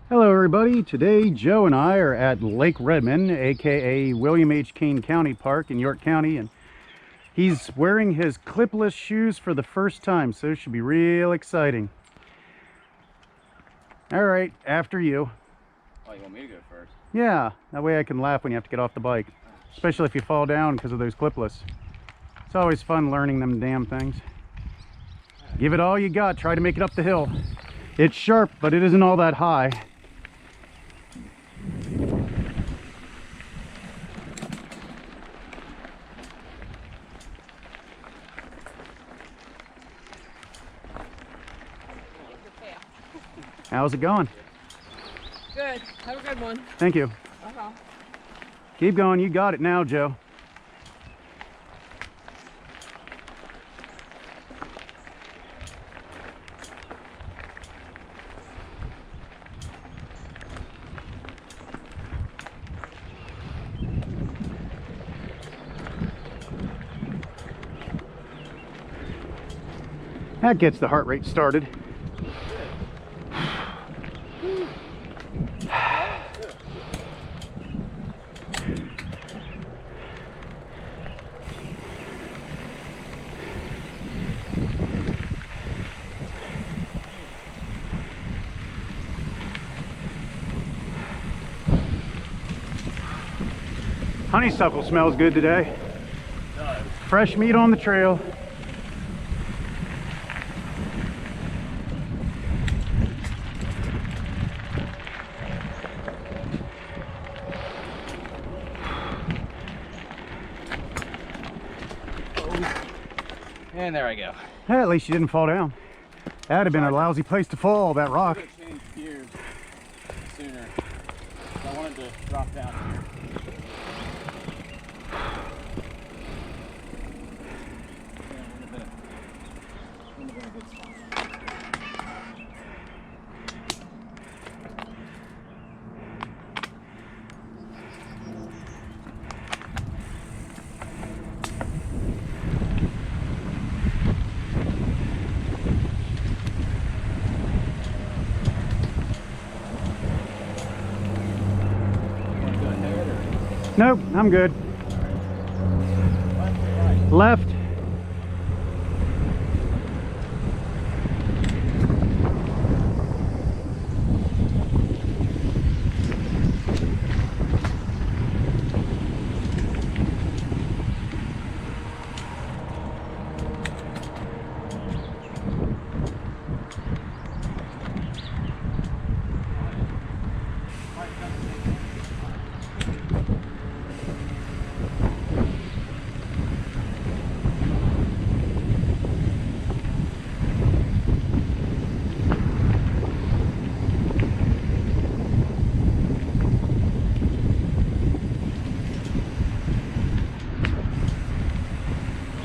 Hello everybody, today Joe and I are at Lake Redman, aka William H. Kane County Park in York County, and he's wearing his clipless shoes for the first time, so it should be real exciting. Alright, after you. Oh, you want me to go first? Yeah, that way I can laugh when you have to get off the bike, especially if you fall down because of those clipless. It's always fun learning them damn things. Give it all you got, try to make it up the hill. It's sharp, but it isn't all that high. How's it going? Good. Have a good one. Thank you. Keep going. You got it now, Joe. That gets the heart rate started. Honeysuckle smells good today. Fresh meat on the trail. And there I go. Hey, at least you didn't fall down. That'd have been a lousy place to fall, that rock. I could have changed gears sooner. I wanted to drop down here. Nope, I'm good. Left.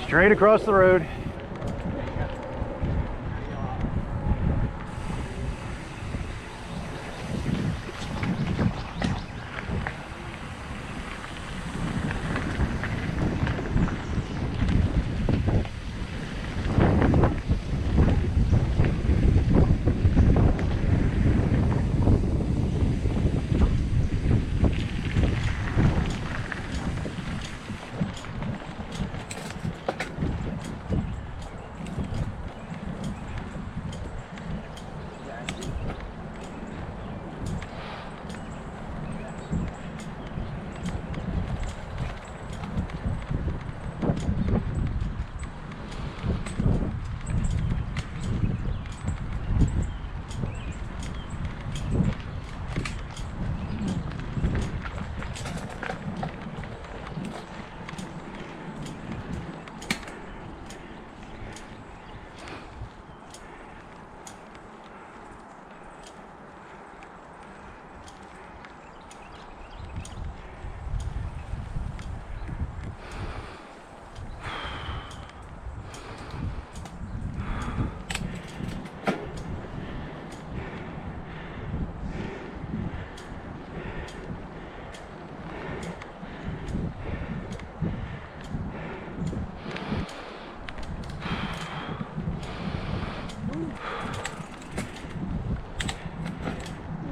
Straight across the road.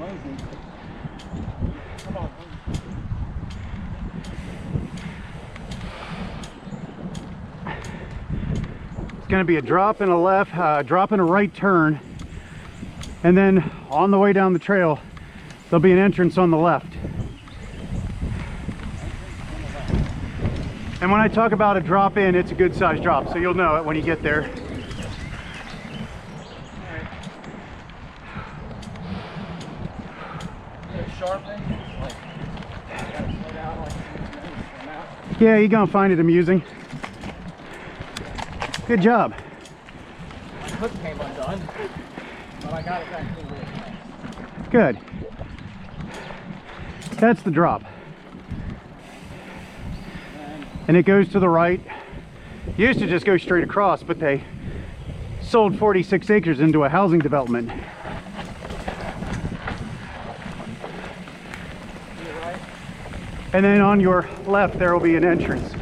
amazing. Come on. It's going to be a drop and a left, drop and a right turn, and then on the way down the trail there'll be an entrance on the left. And when I talk about a drop in, it's a good size drop, so you'll know it when you get there. Yeah, you're gonna find it amusing. Good job. My clip came undone, but I got it back to the way. Good. That's the drop. And it goes to the right. It used to just go straight across, but they sold 46 acres into a housing development. And then on your left there will be an entrance.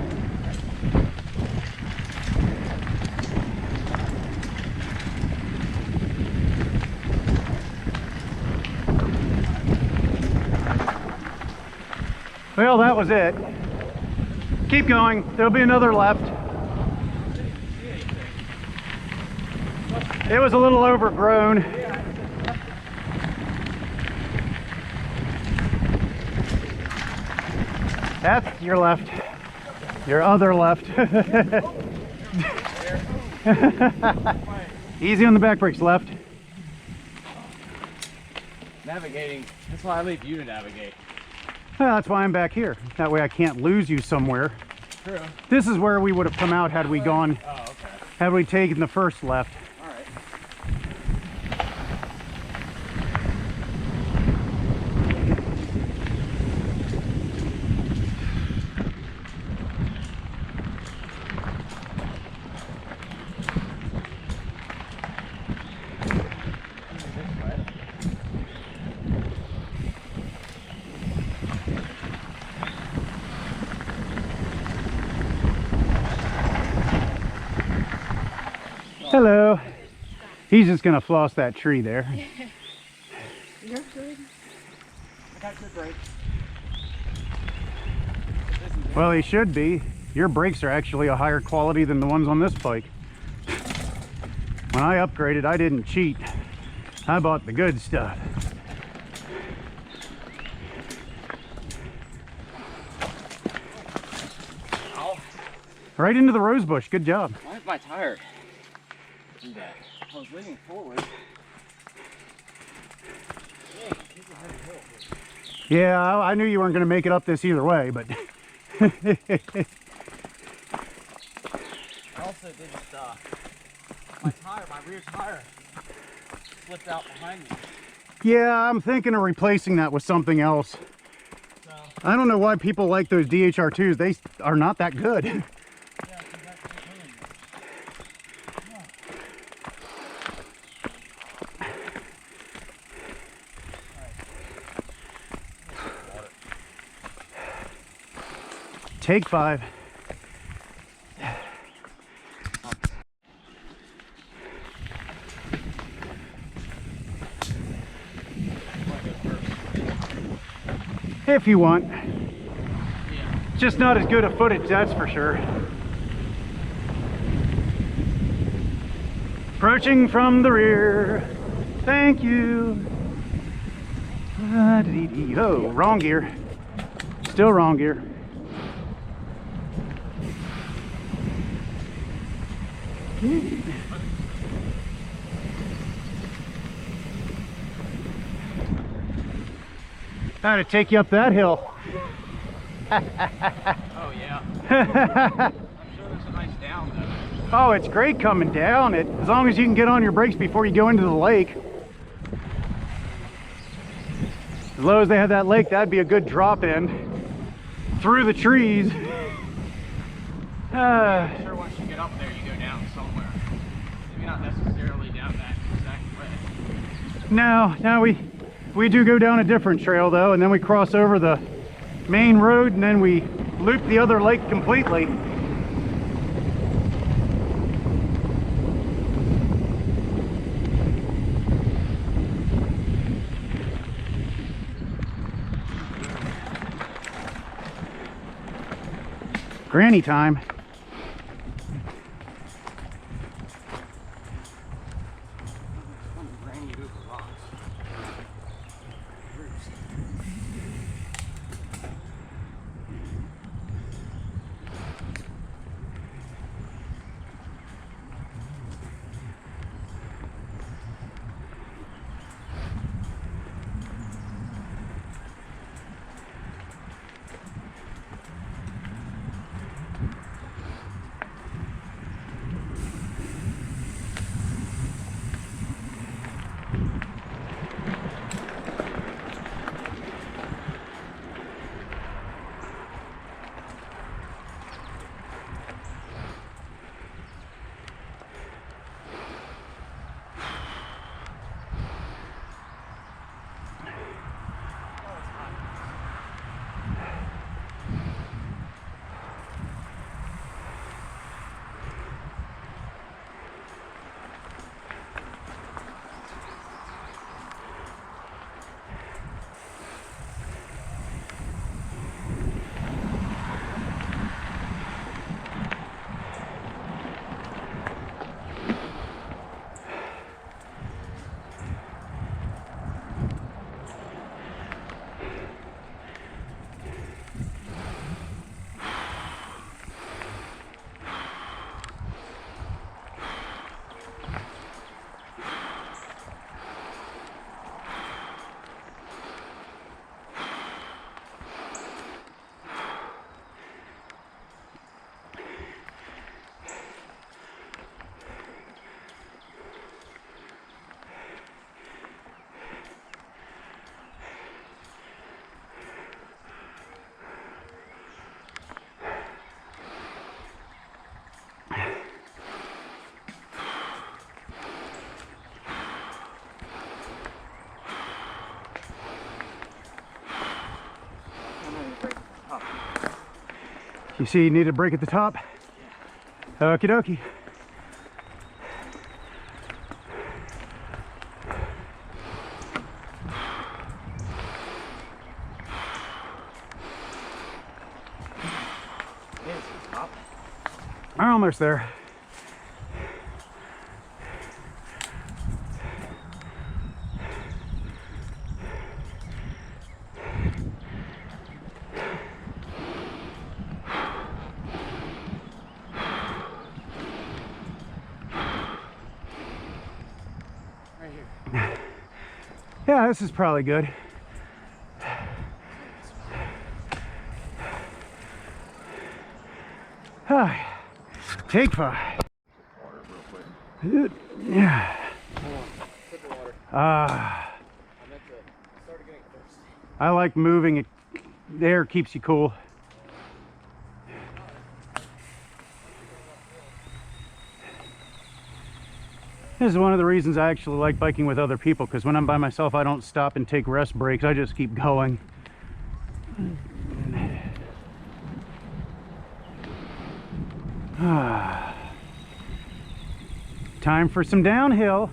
Well, that was it. Keep going. There'll be another left. It was a little overgrown. That's your left. Your other left. Easy on the back brakes, left. Navigating. That's why I leave you to navigate. Well, that's why I'm back here. That way I can't lose you somewhere. True. This is where we would have come out had we gone, Oh, okay. had we taken the first left. All right. Hello. He's just gonna floss that tree there. You're good. I got your brakes. Well, he should be. Your brakes are actually a higher quality than the ones on this bike. When I upgraded, I didn't cheat. I bought the good stuff. Ow. Right into the rose bush. Good job. Why is my tire do that? I was leaning forward. Yeah, I knew you weren't going to make it up this either way, but... I also didn't, my rear tire slipped out behind me. Yeah, I'm thinking of replacing that with something else. So, I don't know why people like those DHR2s. They are not that good. yeah, it's exactly clean. Take 5. If you want. Yeah. Just not as good a footage, that's for sure. Approaching from the rear. Thank you. Oh, wrong gear. Still wrong gear. How to take you up that hill. Oh, yeah. I'm sure there's a nice down, though. Oh, it's great coming down it, as long as you can get on your brakes before you go into the lake. As low as they have that lake, that'd be a good drop in through the trees. I'm sure once you get up there, you go down somewhere. Maybe not necessarily down that exact way. Now we do go down a different trail though, and then we cross over the main road, and then we loop the other lake completely. Granny time. Granny over rocks. You see you need a break at the top? Okie dokie. I'm almost there. Right here. Yeah, this is probably good. Take 5. Water real quick. Yeah. Sip of water. Ah. I started getting thirsty. I like moving. The air keeps you cool. This is one of the reasons I actually like biking with other people, because when I'm by myself I don't stop and take rest breaks. I just keep going. Time for some downhill.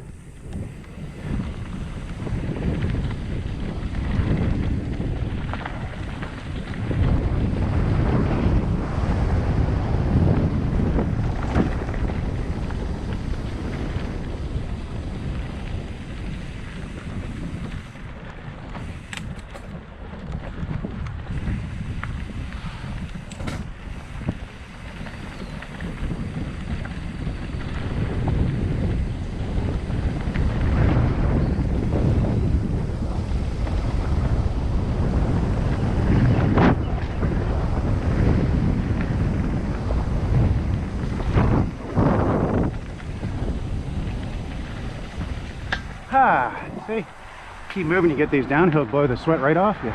See, keep moving, you get these downhill, blow the sweat right off you.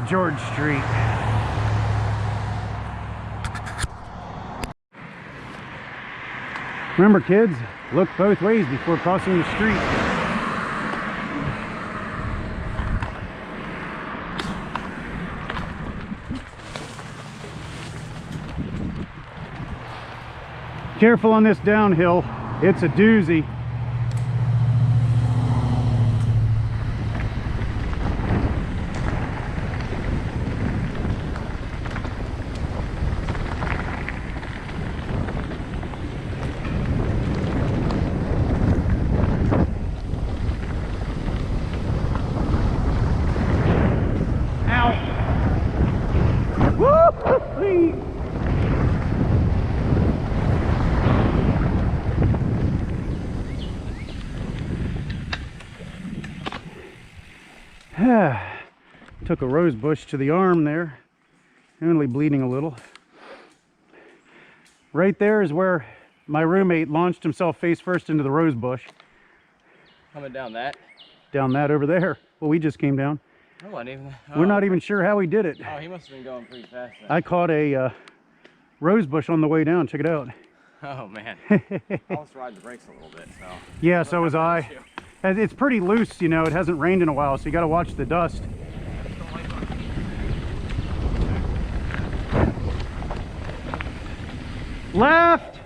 George Street. Remember, kids, look both ways before crossing the street. Careful on this downhill. It's a doozy. Took a rose bush to the arm there, only bleeding a little. Right there is where my roommate launched himself face first into the rose bush. Coming down that? Down that over there. Well, we just came down. I wasn't even. We're not even sure how he did it. Oh, he must have been going pretty fast then. I caught a rose bush on the way down. Check it out. Oh man. I almost ride the brakes a little bit, so. Yeah, so was I. It's pretty loose, you know. It hasn't rained in a while, so you got to watch the dust. Left.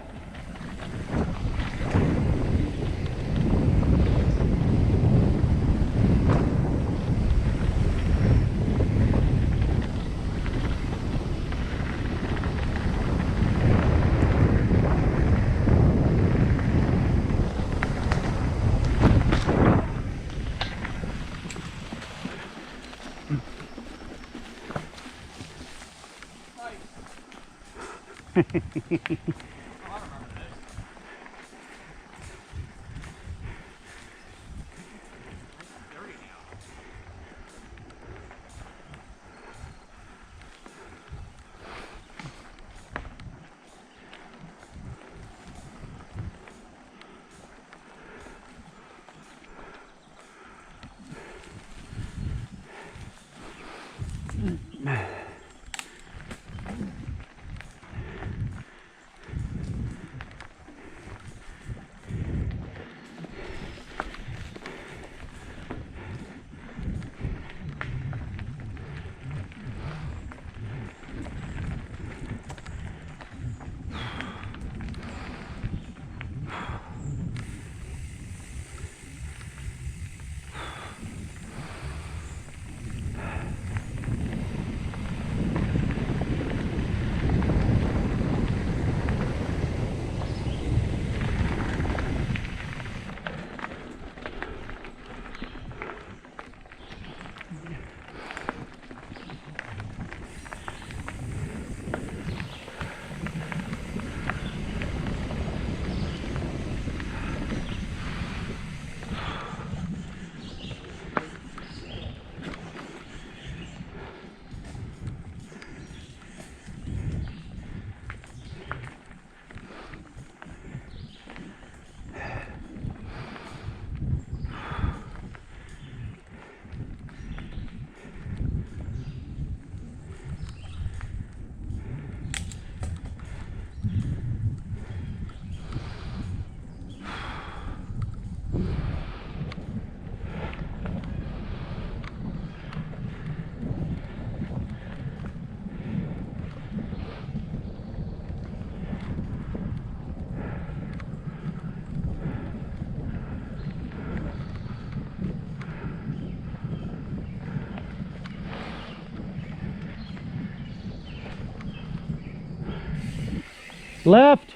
Left.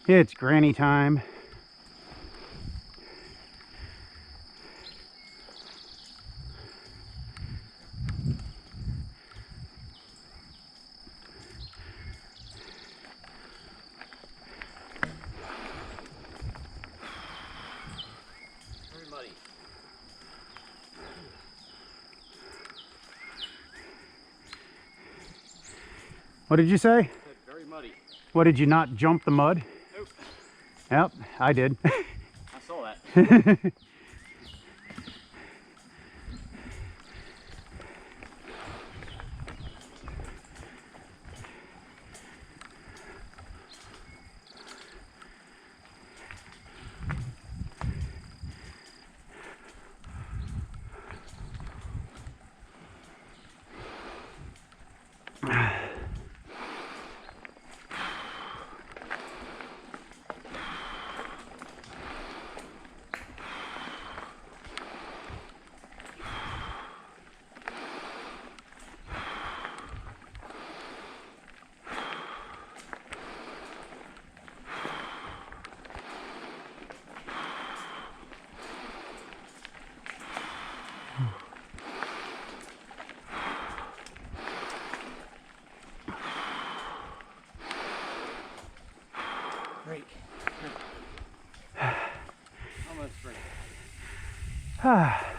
It's granny time. Very muddy. What did you say? Very muddy. What, did you not jump the mud? Nope. Yep, I did. I saw that. Ah.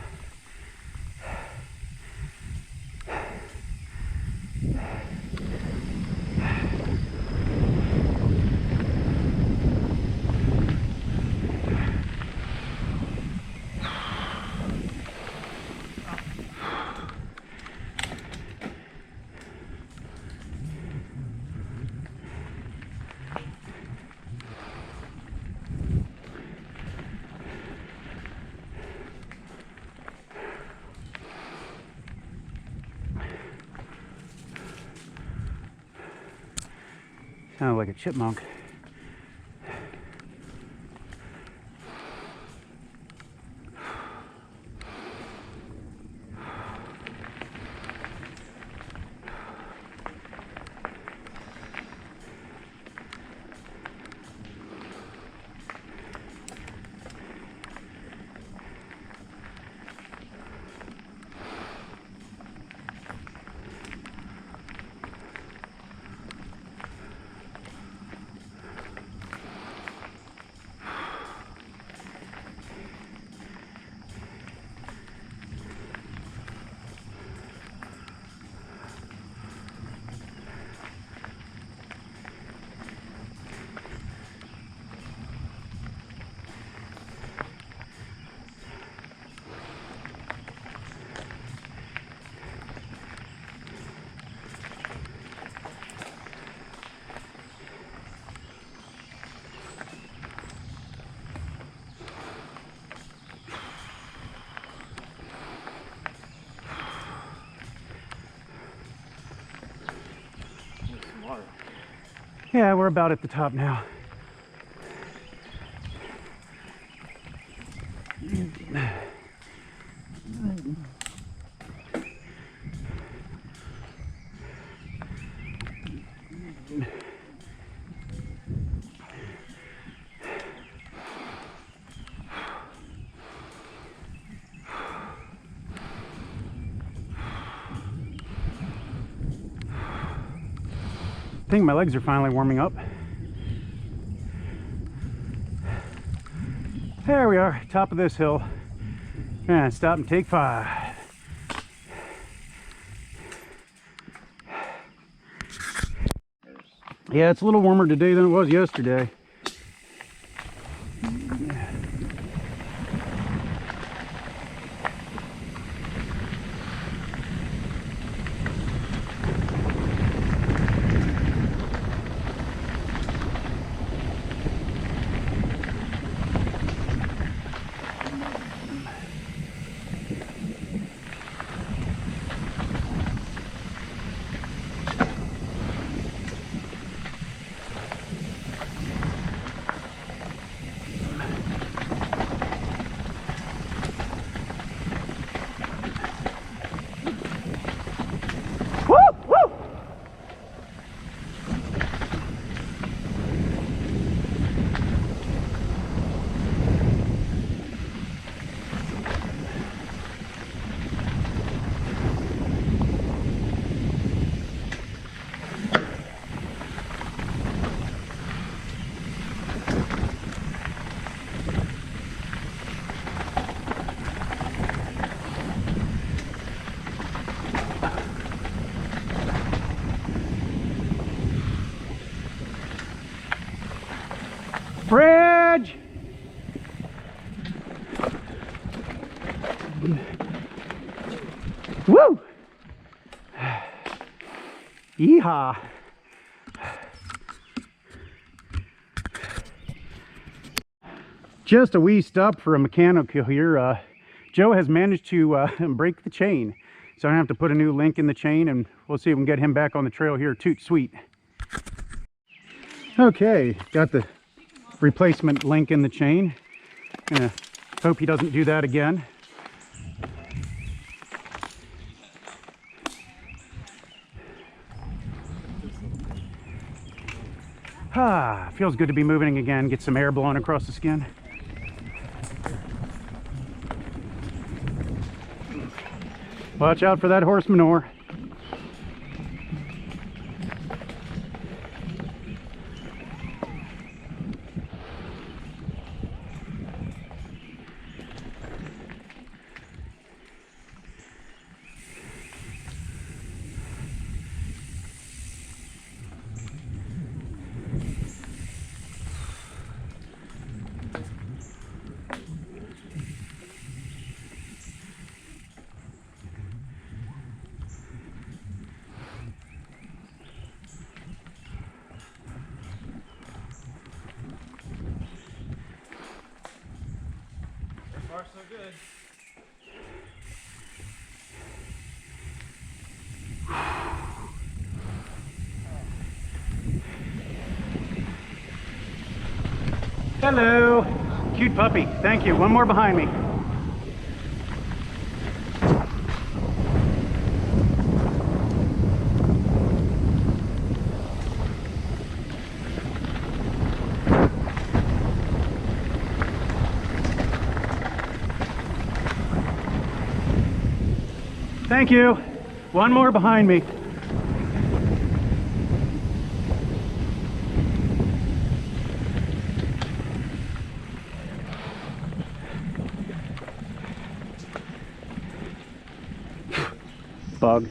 Sounded like a chipmunk. Yeah, we're about at the top now. I think my legs are finally warming up. There we are, top of this hill. And stop and take 5. Yeah, it's a little warmer today than it was yesterday. Bridge! Woo! Yeehaw! Just a wee stop for a mechanical here. Joe has managed to break the chain, so I have to put a new link in the chain, and we'll see if we can get him back on the trail here. Toot sweet. Okay, got the replacement link in the chain. Hope he doesn't do that again. Feels good to be moving again, get some air blowing across the skin. Watch out for that horse manure. far, so good. Hello. Cute puppy. Thank you. One more behind me. Thank you. One more behind me. Bug.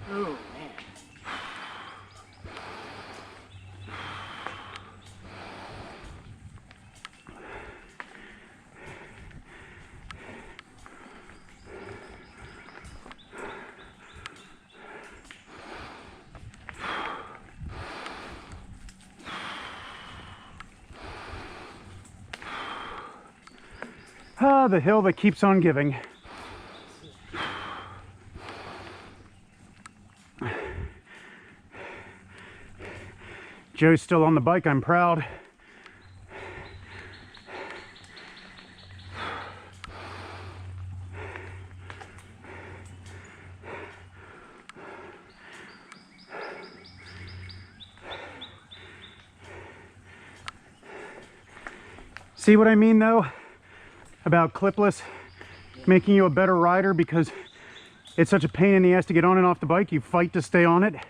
Oh, man. Ah, the hill that keeps on giving. Joe's still on the bike, I'm proud. See what I mean though about clipless making you a better rider, because it's such a pain in the ass to get on and off the bike. You fight to stay on it. Yeah.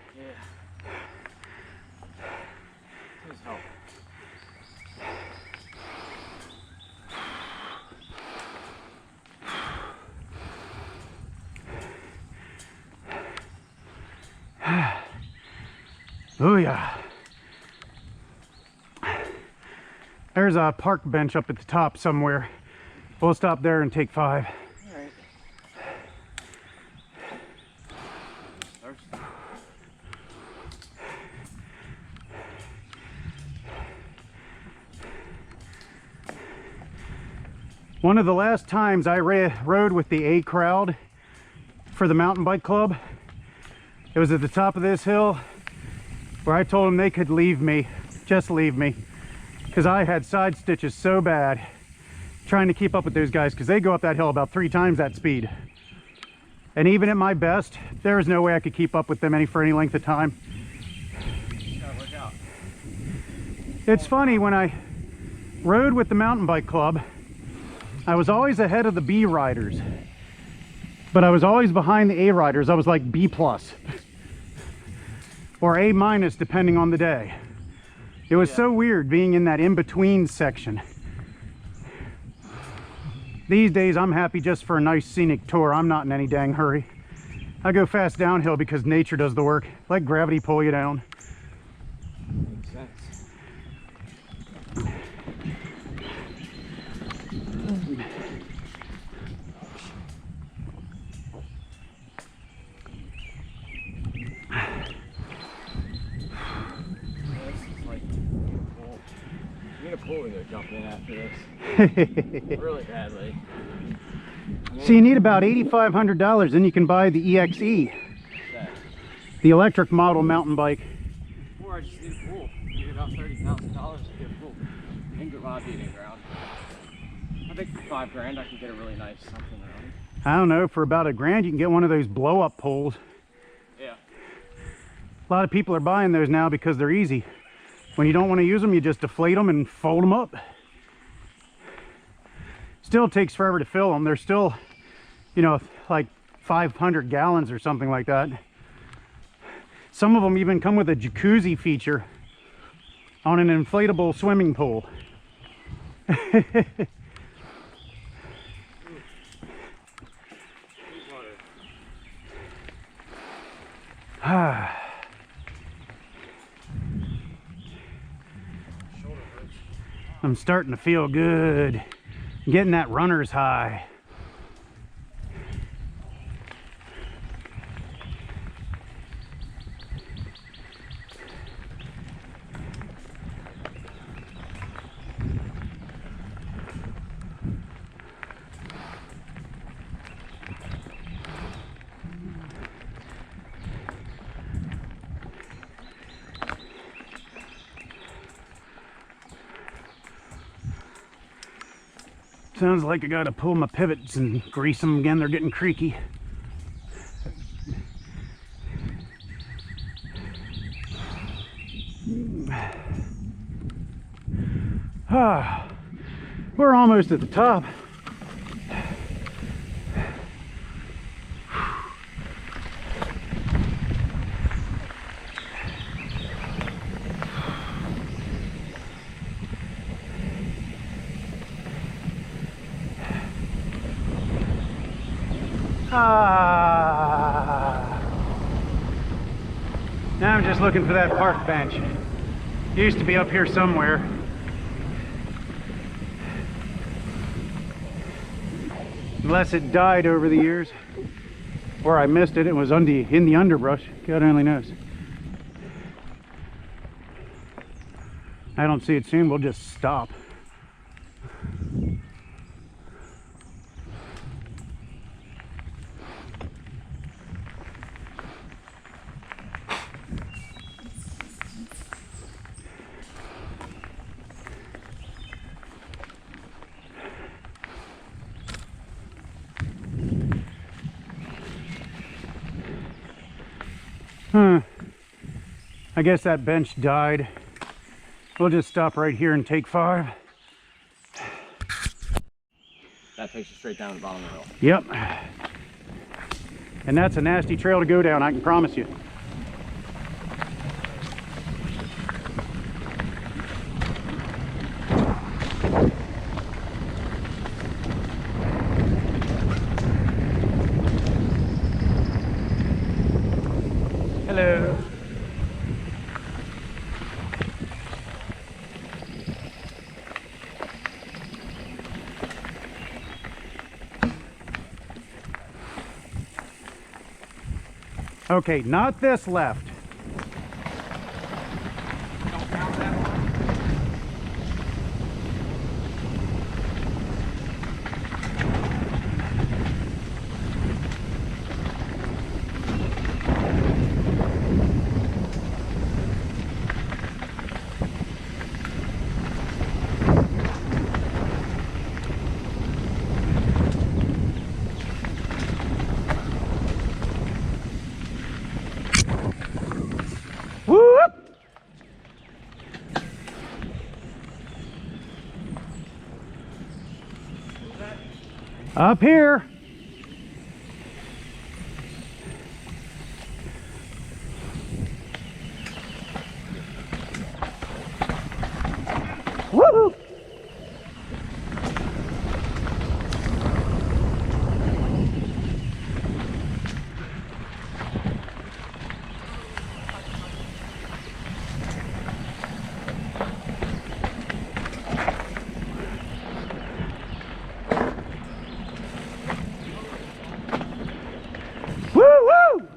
Please help. Oh yeah. There's a park bench up at the top somewhere. We'll stop there and take 5. All right. One of the last times I rode with the A crowd for the mountain bike club, it was at the top of this hill where I told them they could leave me, just leave me, because I had side stitches so bad trying to keep up with those guys, because they go up that hill about 3 times that speed. And even at my best, there was no way I could keep up with them for any length of time. Gotta work out. It's funny, when I rode with the mountain bike club, I was always ahead of the B riders, but I was always behind the A riders. I was like B plus or A minus depending on the day. It was so weird being in that in-between section. These days I'm happy just for a nice scenic tour. I'm not in any dang hurry. I go fast downhill because nature does the work. Let gravity pull you down. Makes sense. We're gonna jump in after this. Really badly. So you need about $8,500, then you can buy the EXE, the electric model mountain bike. Or I just need a pool. I need about $30,000 to get a pool and garage eating ground. I think for $5,000 I can get a really nice something around. I don't know, for about $1,000 you can get one of those blow-up poles. Yeah. A lot of people are buying those now because they're easy. When you don't want to use them, you just deflate them and fold them up. Still takes forever to fill them. They're still, you know, like 500 gallons or something like that. Some of them even come with a jacuzzi feature on an inflatable swimming pool. I'm starting to feel good. Getting that runner's high. Sounds like I gotta pull my pivots and grease them again. They're getting creaky. We're almost at the top. Now I'm just looking for that park bench. It used to be up here somewhere. Unless it died over the years. Or I missed it. It was in the underbrush. God only knows. I don't see it soon. We'll just stop. I guess that bench died. We'll just stop right here and take 5. That takes you straight down the bottom of the hill. Yep. And that's a nasty trail to go down, I can promise you. Hello. Okay, not this left. Don't count that one. Whoop! Up here. Woo! Woo woo!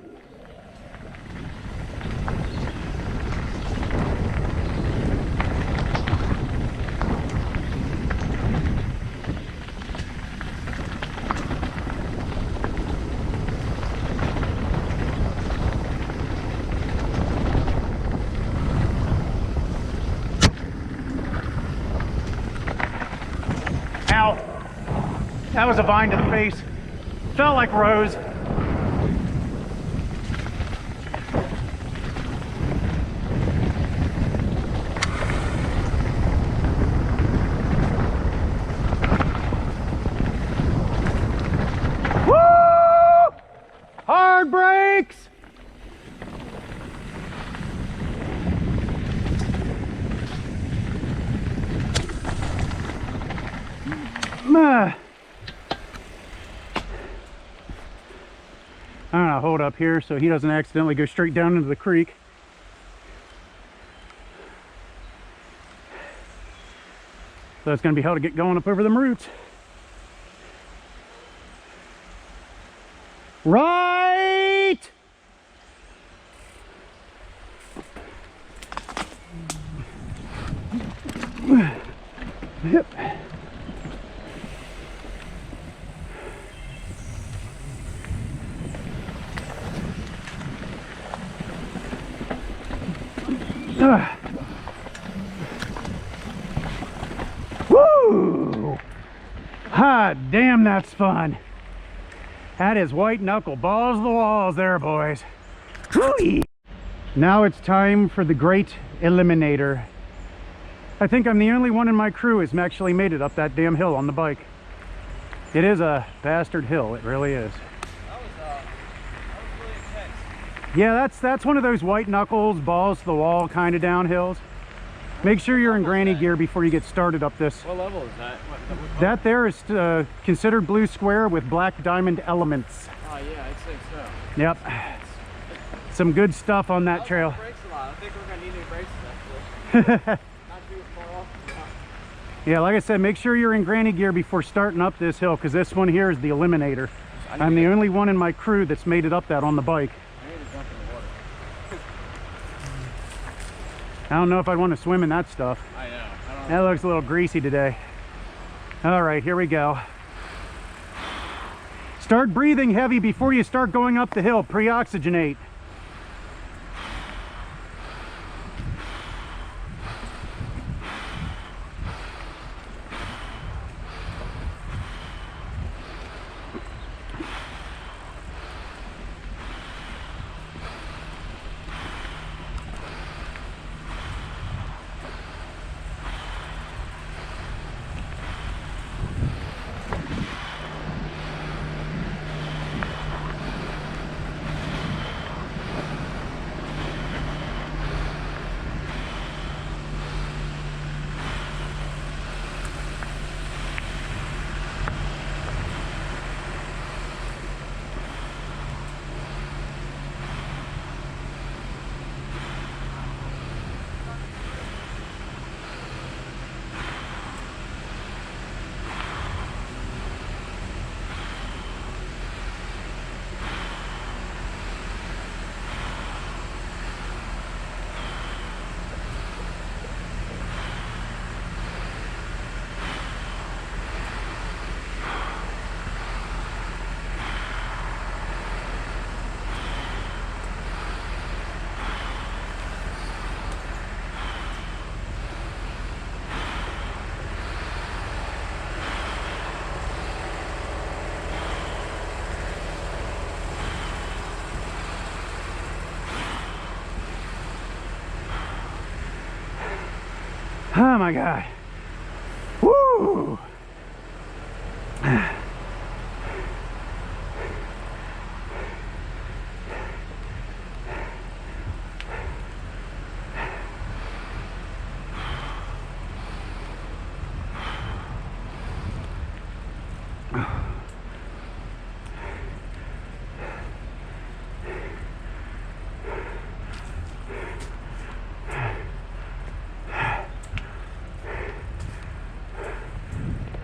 Ow! That was a vine to the face. Felt like Rose. Woo! Hard brakes! I'm gonna hold up here so he doesn't accidentally go straight down into the creek. So it's gonna be hell to get going up over them roots. Right! Yep. Woo! Ah, damn, that's fun. That is white knuckle balls to the walls there, boys. Woo-wee. Now it's time for the great eliminator. I think I'm the only one in my crew who's actually made it up that damn hill on the bike. It is a bastard hill, it really is. That was really intense. Yeah, that's one of those white knuckles, balls to the wall kind of downhills. Make sure you're in granny gear before you get started up this. What level is that? What That there is considered blue square with black diamond elements. Oh yeah, I'd say so. Yep. Some good stuff on that trail. Brakes a lot. I think we're gonna need new brakes actually. Not too far off. Yeah, like I said, make sure you're in granny gear before starting up this hill, because this one here is the eliminator. I'm the only one in my crew that's made it up that on the bike. I need to jump in the water. I don't know if I'd want to swim in that stuff. I know. I don't That looks a little greasy today. All right, here we go. Start breathing heavy before you start going up the hill. Pre-oxygenate. Oh my God. Woo!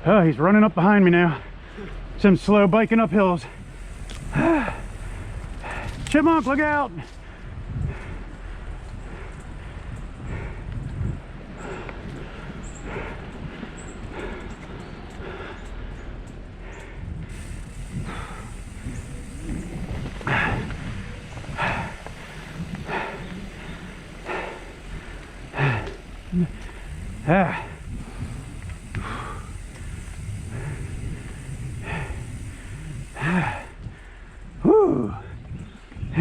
Oh, he's running up behind me now. Some slow biking up hills. Chipmunk, look out! Whew.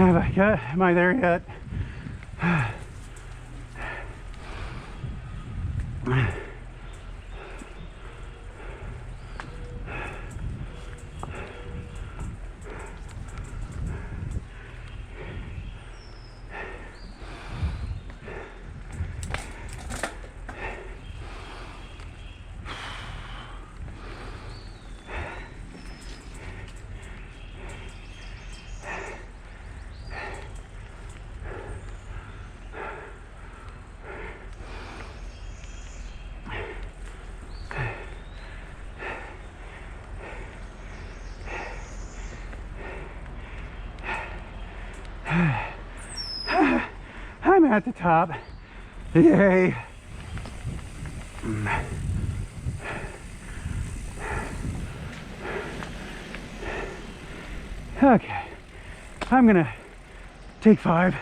Am I there yet? I'm at the top. Yay. Okay, I'm gonna take 5.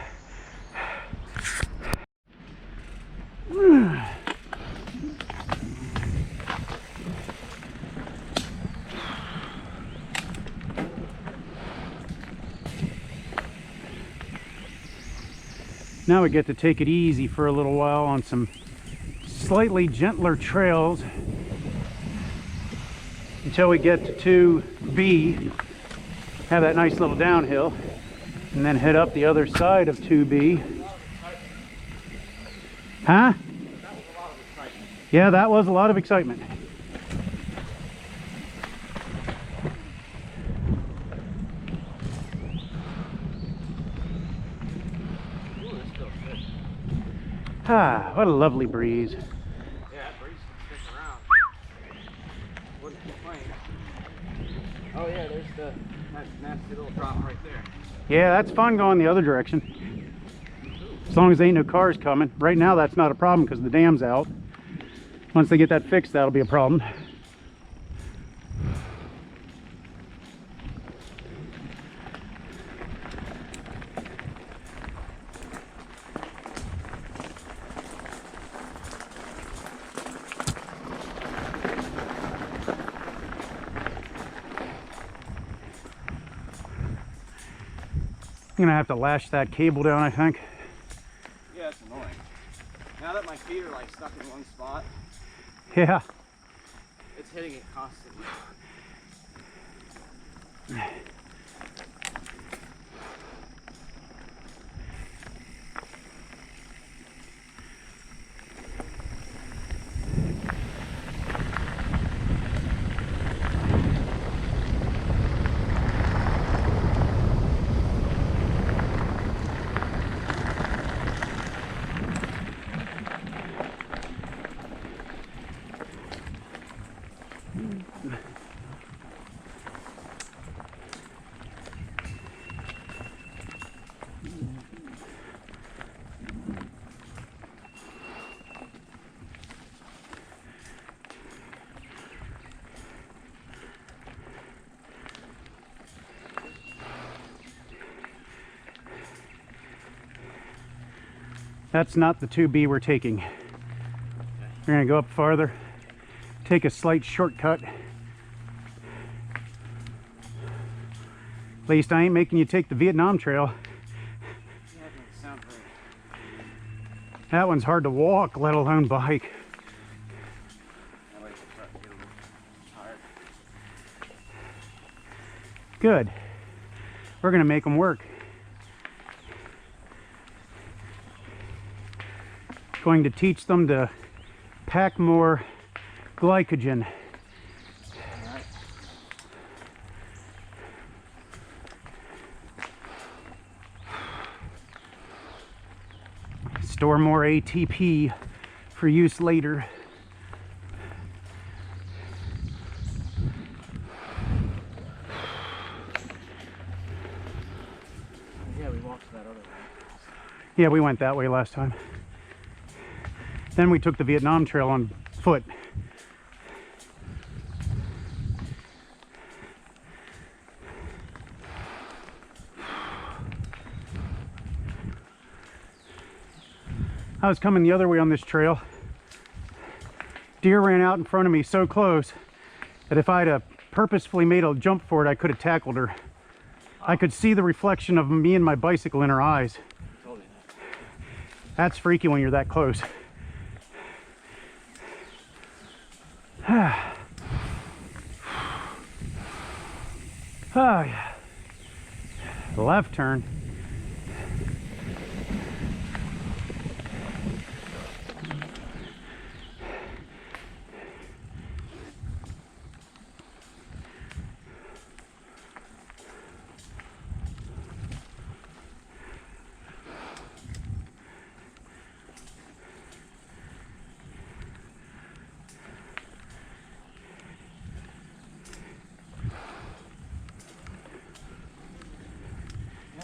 Now we get to take it easy for a little while on some slightly gentler trails until we get to 2B, have that nice little downhill, and then head up the other side of 2B. Huh? Yeah, that was a lot of excitement. Ah, what a lovely breeze. Yeah, that breeze can stick around. Wouldn't complain. Oh yeah, there's the nasty little drop right there. Yeah, that's fun going the other direction. As long as there ain't no cars coming. Right now that's not a problem because the dam's out. Once they get that fixed, that'll be a problem. I'm gonna have to lash that cable down, I think. Yeah, it's annoying. Now that my feet are like stuck in one spot, Yeah. it's hitting it constantly. That's not the 2B we're taking. We're gonna go up farther, take a slight shortcut. At least I ain't making you take the Vietnam Trail. Yeah, that doesn't sound very... That one's hard to walk, let alone bike. Good. We're gonna make them work. Going to teach them to pack more glycogen. Alright. Store more ATP for use later. Yeah, we walked that other way. Yeah, we went that way last time. Then we took the Vietnam Trail on foot. I was coming the other way on this trail. Deer ran out in front of me so close that if I'd have purposefully made a jump for it, I could have tackled her. I could see the reflection of me and my bicycle in her eyes. Totally. That's freaky when you're that close. Ah, yeah. Left turn.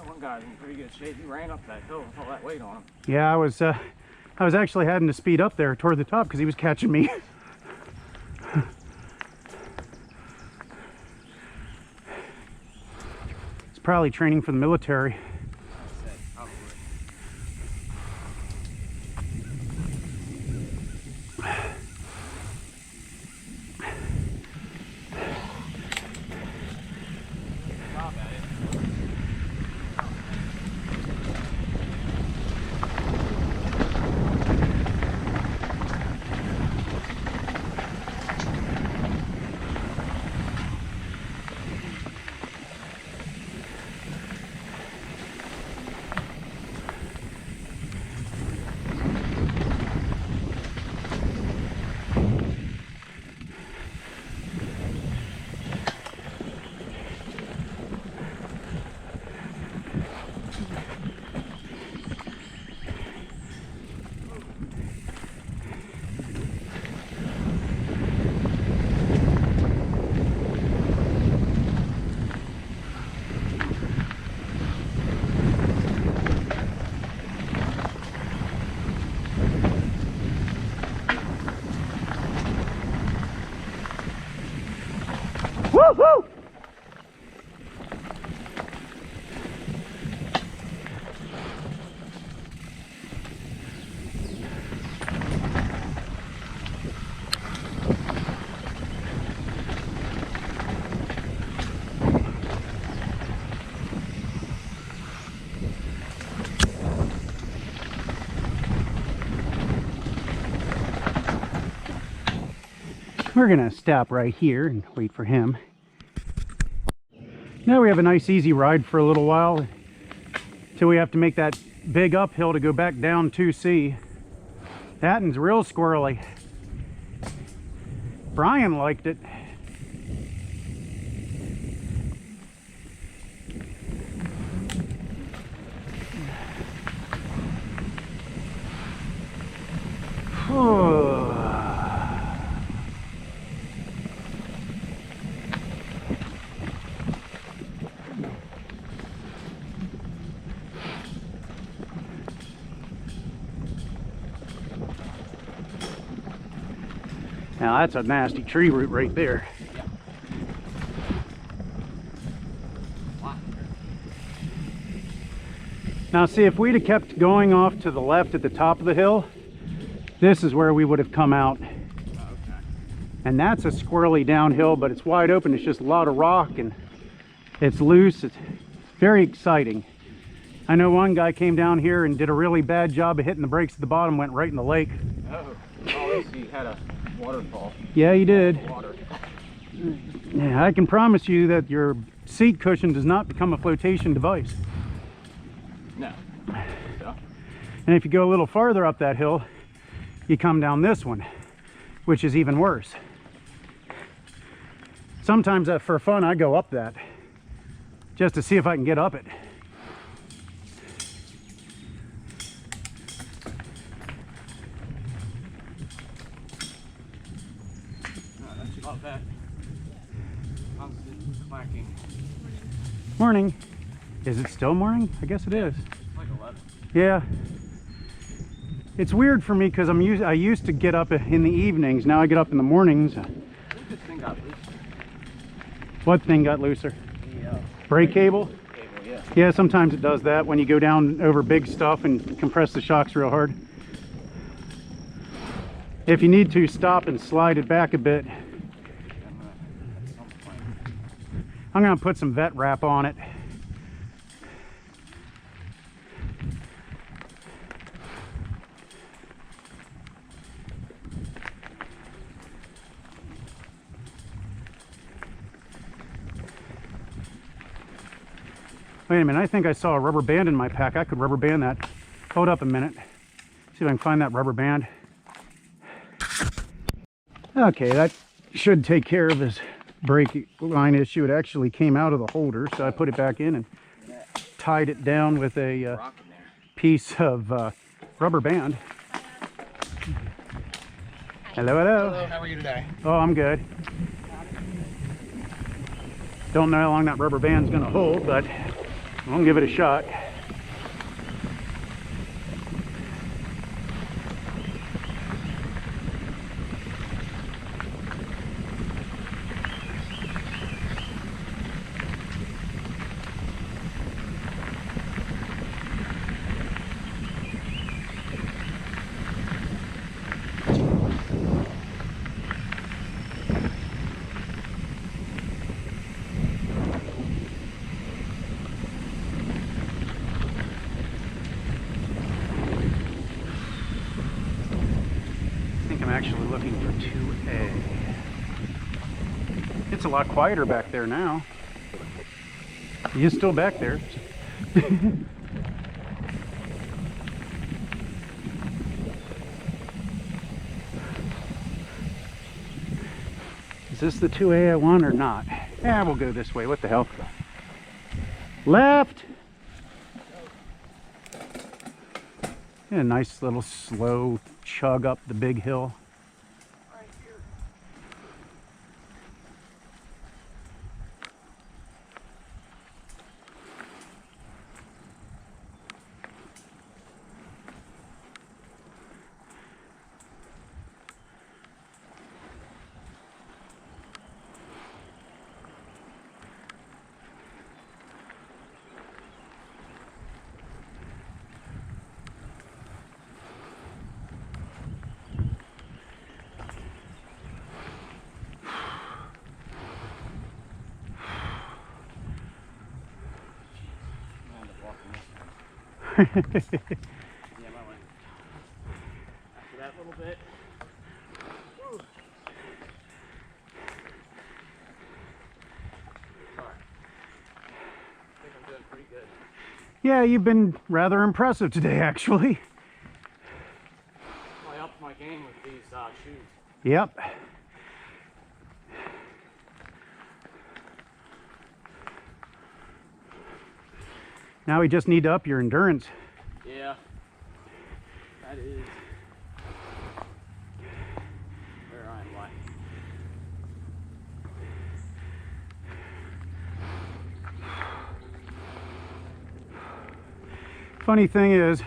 One guy's in pretty good shape. He ran up that hill with all that weight on him. Yeah, I was actually having to speed up there toward the top because he was catching me. It's probably training for the military. I'd say, probably. Stop at it. Woo-hoo! We're gonna stop right here and wait for him. Now we have a nice easy ride for a little while till we have to make that big uphill to go back down 2C. That one's real squirrely. Brian liked it. Now that's a nasty tree root right there. Now see, if we'd have kept going off to the left at the top of the hill, this is where we would have come out. And that's a squirrely downhill, but it's wide open. It's just a lot of rock and it's loose. It's very exciting. I know one guy came down here and did a really bad job of hitting the brakes at the bottom, went right in the lake. Oh, at least he had a waterfall. Yeah, he did. Water. Yeah, I can promise you that your seat cushion does not become a flotation device. No. So, And if you go a little farther up that hill, you come down this one, which is even worse. Sometimes for fun, I go up that just to see if I can get up it. that's about that. Constant clacking. Morning. Is it still morning? I guess it is. It's like 11. Yeah. It's weird for me because I used to get up in the evenings. Now I get up in the mornings. I think this thing got loose. What thing got looser? The Brake cable? cable, yeah. Yeah, sometimes it does that when you go down over big stuff and compress the shocks real hard. If you need to, stop and slide it back a bit. At some point. I'm going to put some vet wrap on it. Wait a minute, I think I saw a rubber band in my pack. I could rubber band that. Hold up a minute. See if I can find that rubber band. Okay, that should take care of this brake line issue. It actually came out of the holder, so I put it back in and tied it down with a piece of rubber band. Hello, hello. Hello, how are you today? Oh, I'm good. Don't know how long that rubber band's gonna hold, but I'll give it a shot. I'm actually looking for 2A. It's a lot quieter back there now. He is still back there. Is this the 2A I want or not? Yeah, we'll go this way. What the hell? Left! Yeah, nice little slow chug up the big hill. Yeah, my one. After that little bit. Whew. Sorry. I think I'm doing pretty good. Yeah, you've been rather impressive today, actually. I upped my game with these shoes. Yep. Now we just need to up your endurance. Yeah. That is where I'm like. Funny thing is,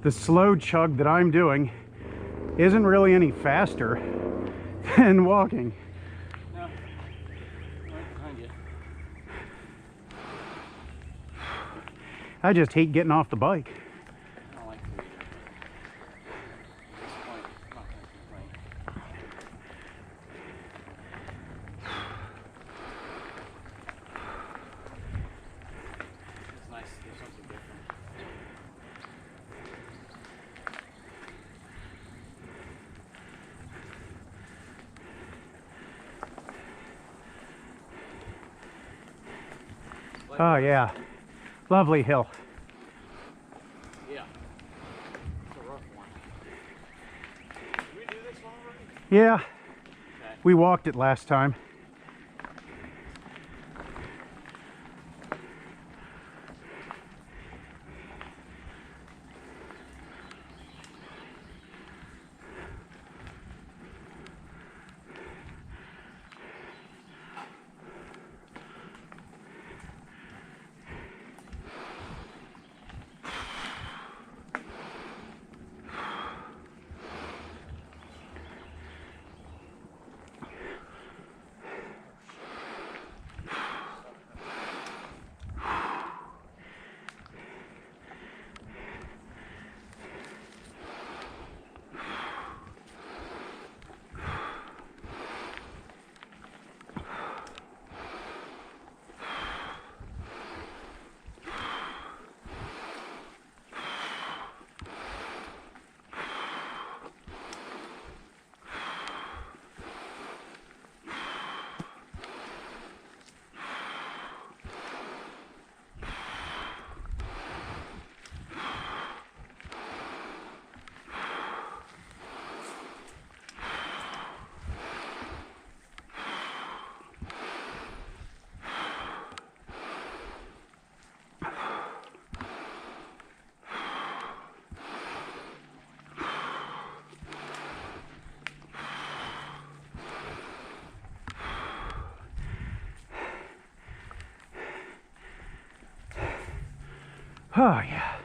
the slow chug that I'm doing isn't really any faster than walking. No. Right behind you. I just hate getting off the bike. I don't like to either, but at this point, I'm not going to complain. It's nice to do something different. Oh yeah, lovely hill. Yeah. It's a rough one. Did we do this one already? Yeah, Okay. we walked it last time. Oh yeah.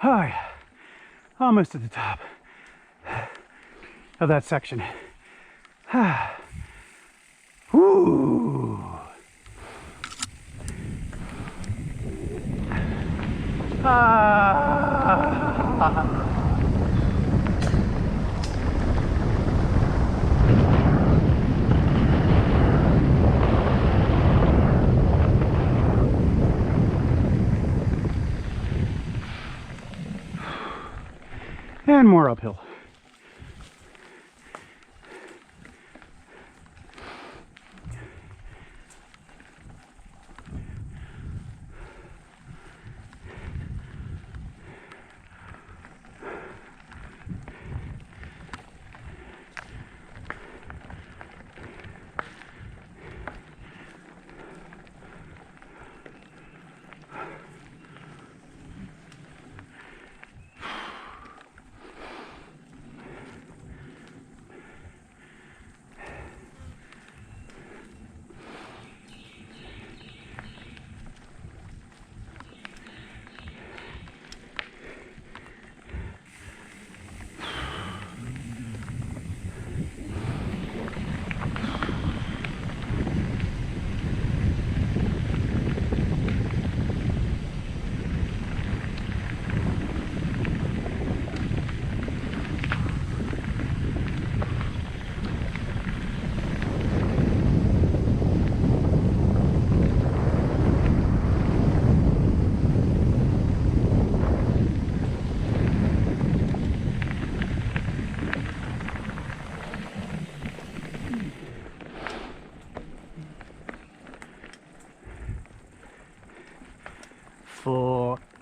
Oh yeah. Almost at the top of that section. Woo. Ah. And more uphill.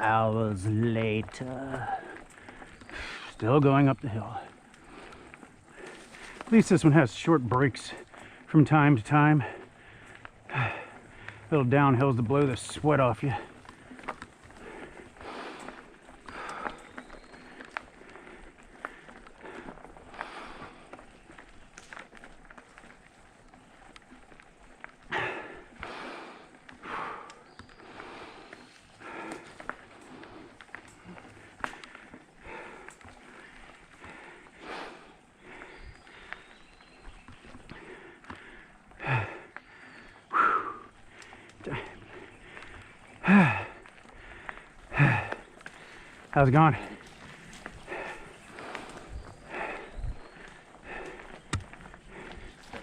Hours later. Still going up the hill. At least this one has short breaks from time to time. Little downhills to blow the sweat off you. How's it going?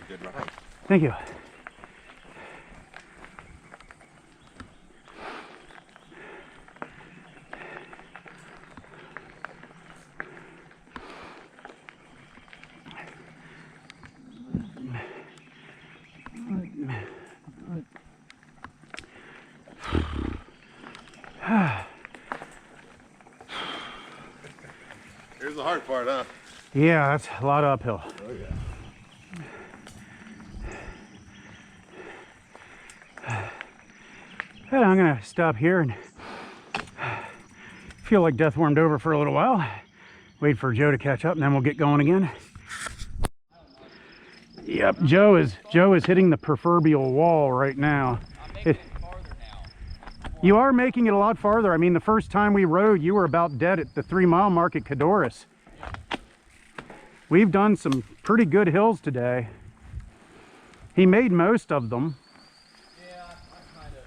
Good ride. Thank you. Here's the hard part, huh? Yeah, that's a lot of uphill. Oh yeah. And I'm gonna stop here and feel like death warmed over for a little while. Wait for Joe to catch up and then we'll get going again. Yep, Joe is hitting the proverbial wall right now. You are making it a lot farther. I mean, the first time we rode, you were about dead at the 3-mile mark at Cadorus. We've done some pretty good hills today. He made most of them. Yeah, I'm kind of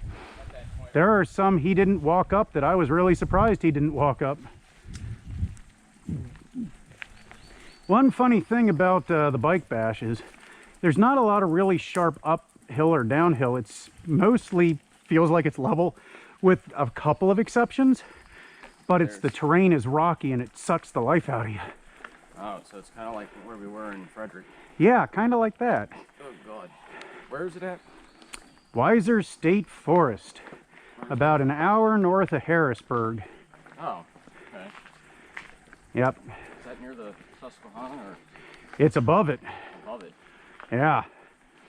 at that point. There are some he didn't walk up that I was really surprised he didn't walk up. One funny thing about the bike bash is there's not a lot of really sharp uphill or downhill. It's mostly feels like it's level with a couple of exceptions, but it's the terrain is rocky and it sucks the life out of you. Oh, so it's kind of like where we were in Frederick. Yeah, kind of like that. Oh God, where is it at? Weiser State Forest, about an hour north of Harrisburg. Oh, okay. Yep, Is that near the Susquehanna or it's above it. above it? Yeah,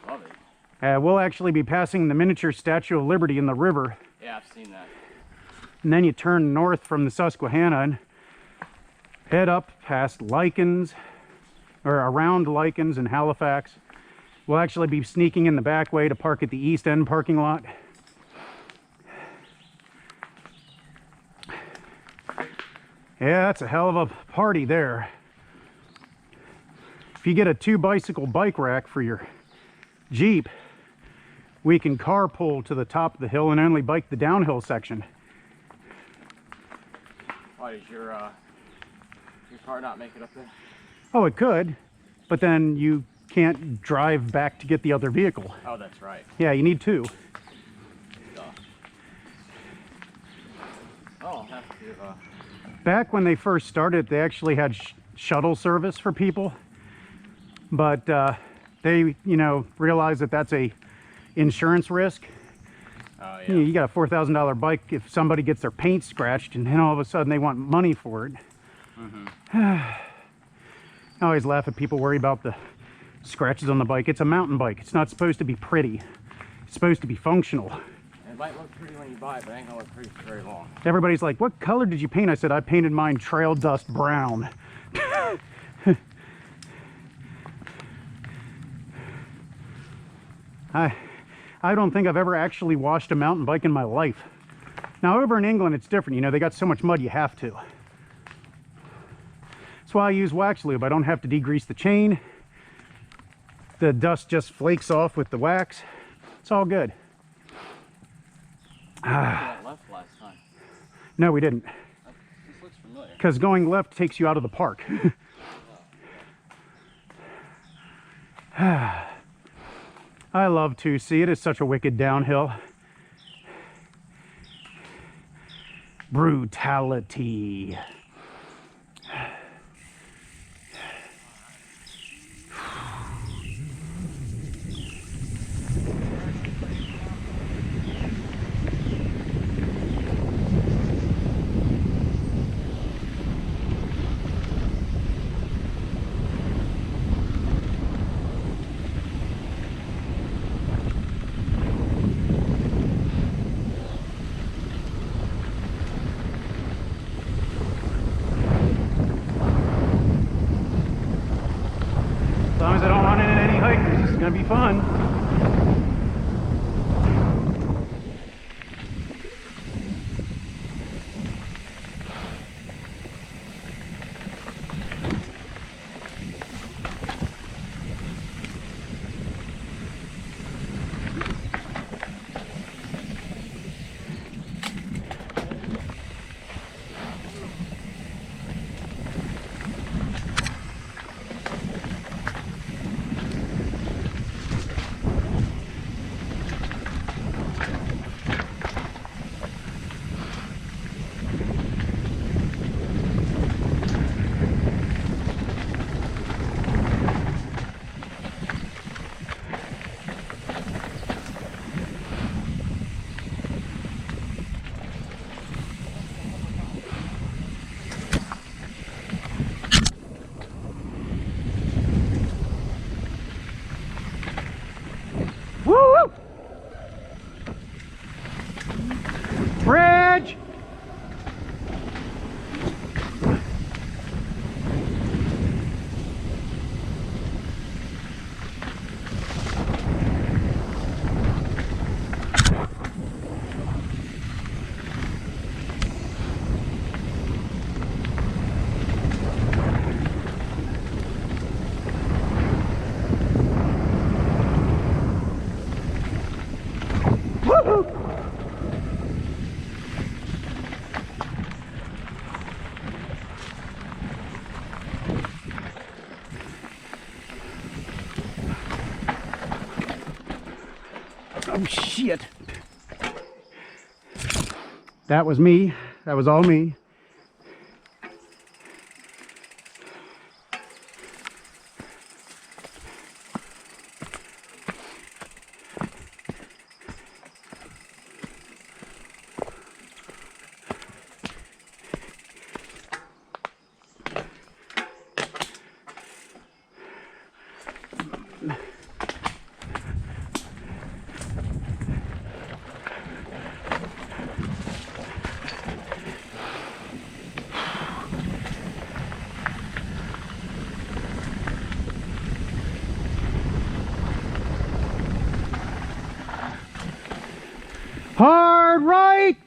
Above it. we'll actually be passing the miniature Statue of Liberty in the river, Yeah, I've seen that. and then you turn north from the Susquehanna and head up past Likens, or around Likens and Halifax. We'll actually be sneaking in the back way to park at the East End parking lot. Yeah, that's a hell of a party there. If you get a 2-bicycle bike rack for your Jeep, we can carpool to the top of the hill and only bike the downhill section. Why does your car not make it up there? Oh, it could, but then you can't drive back to get the other vehicle. Oh, that's right. Yeah, you need 2. Duh. Oh, I'll have to. Back when they first started, they actually had shuttle service for people, but they, realized that that's a insurance risk. Oh You know, you got a $4,000 bike. If somebody gets their paint scratched, and then all of a sudden they want money for it. I always laugh at people worry about the scratches on the bike. It's a mountain bike. It's not supposed to be pretty. It's supposed to be functional. It might look pretty when you buy it, but it ain't gonna look pretty for very long. Everybody's like, what color did you paint? I said, I painted mine trail dust brown. I don't think I've ever actually washed a mountain bike in my life. Now over in England it's different, they got so much mud you have to. That's why I use wax lube. I don't have to degrease the chain. The dust just flakes off with the wax. It's all good. We went left last time. No, we didn't. This looks familiar. Because going left takes you out of the park. I love 2C. It is such a wicked downhill. Brutality. As long as I don't run into any hikers, this is going to be fun. Oh shit. That was me. That was all me. Hard right.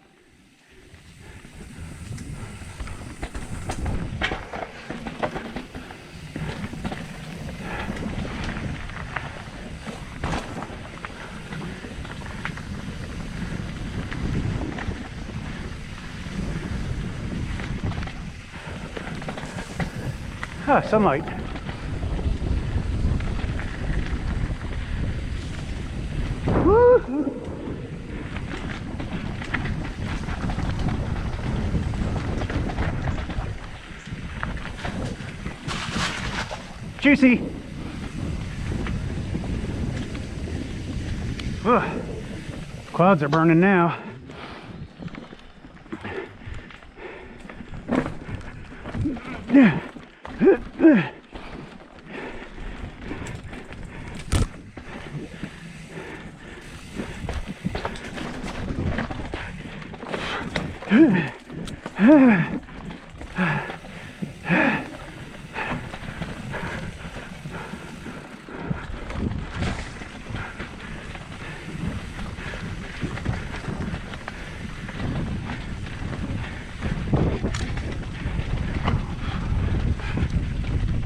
Ah, sunlight. Woo! Juicy. Ugh. Quads are burning now.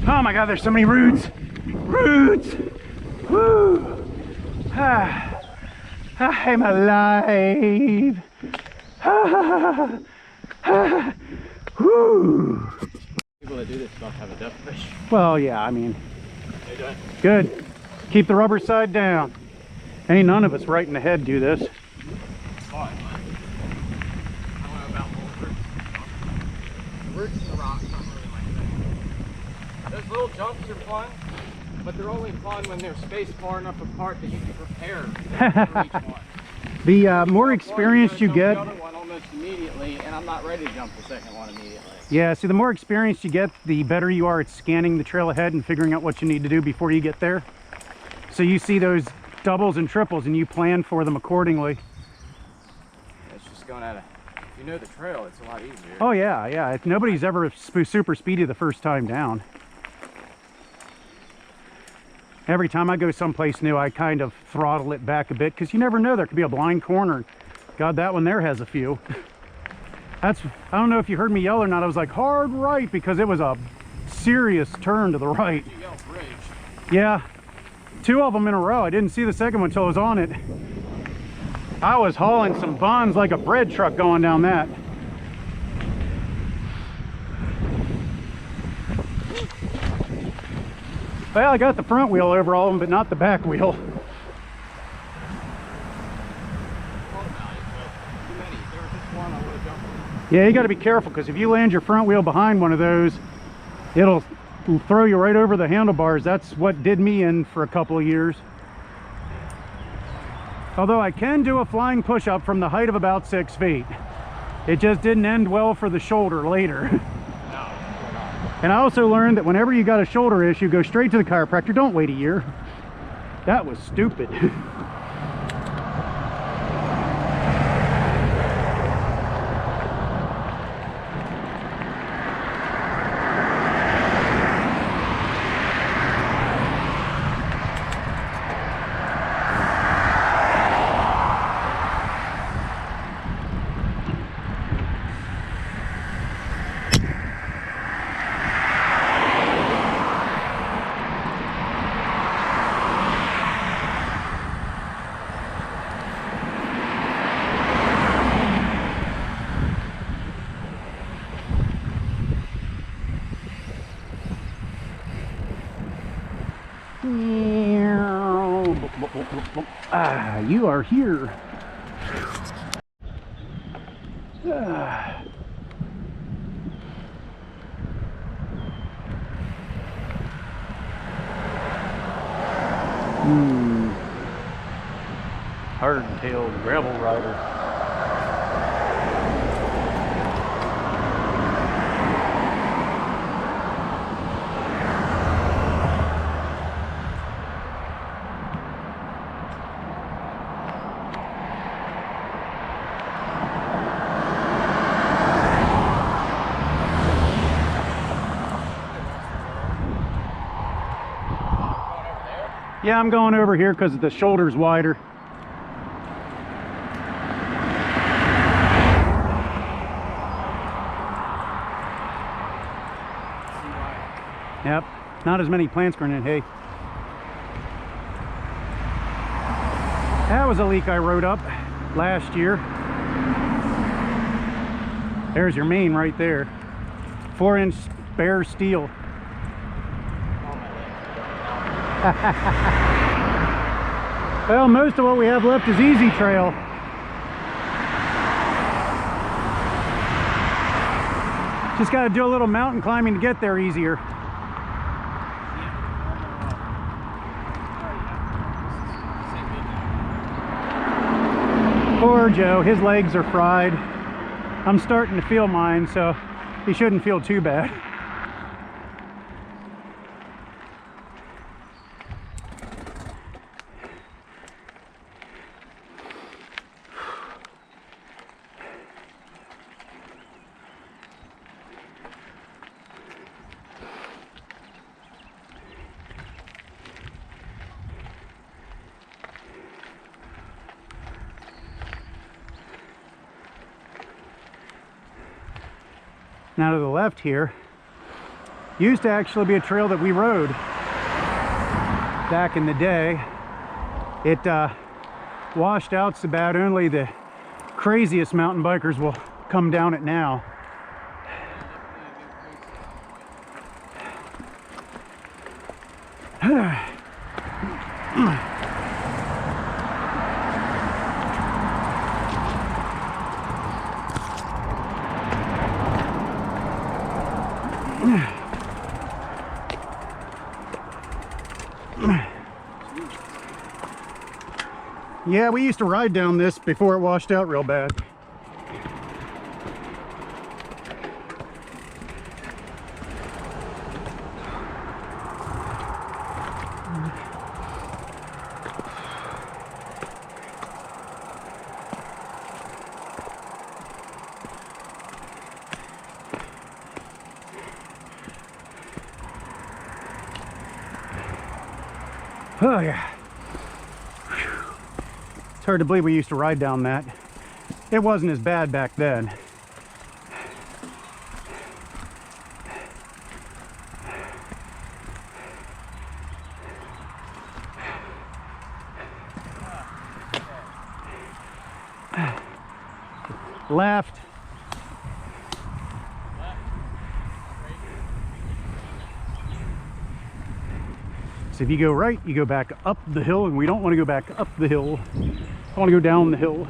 Oh my God, there's so many roots. Roots. Woo. Ah, I'm alive. Ah, ah, woo. People that do this stuff have a death fish. Well, yeah, I mean, They do. good. Keep the rubber side down. Ain't none of us right in the head do this. It's fine, but I don't know about the roots. The roots and the rocks aren't really my thing. Those little jumps are fun, but they're only fun when they're spaced far enough apart that you can prepare for each one. The more experience you get, The other one almost immediately, and I'm not ready to jump the second one immediately. yeah, see, the more experience you get, the better you are at scanning the trail ahead and figuring out what you need to do before you get there. So you see those doubles and triples and you plan for them accordingly. It's just going at it. If you know the trail, it's a lot easier. Oh yeah, yeah. If nobody's ever super speedy the first time down. Every time I go someplace new, I kind of throttle it back a bit because you never know, there could be a blind corner. God, that one there has a few. I don't know if you heard me yell or not. I was like, hard right, because it was a serious turn to the right. You yell bridge. Yeah, 2 of them in a row. I didn't see the second one until I was on it. I was hauling some buns like a bread truck going down that. Well, I got the front wheel over all of them, but not the back wheel. Yeah, you got to be careful, because if you land your front wheel behind one of those, it'll throw you right over the handlebars. That's what did me in for a couple of years. Although I can do a flying push-up from the height of about 6 feet. It just didn't end well for the shoulder later. And I also learned that whenever you got a shoulder issue, go straight to the chiropractor. Don't wait a year. That was stupid. Ah, you are here. Ah. Hard-tailed gravel rider. Yeah, I'm going over here because the shoulder's wider. Yep, not as many plants growing in hay. That was a leak I wrote up last year. There's your main right there. 4-inch bare steel. Well, most of what we have left is easy trail. Just got to do a little mountain climbing to get there easier. Poor Joe, his legs are fried. I'm starting to feel mine, so he shouldn't feel too bad. Now to the left here, used to actually be a trail that we rode back in the day. It washed out so bad only the craziest mountain bikers will come down it now. Yeah, we used to ride down this before it washed out real bad. Oh yeah. It's hard to believe we used to ride down that. It wasn't as bad back then. Left. So if you go right, you go back up the hill, and we don't want to go back up the hill. I want to go down the hill.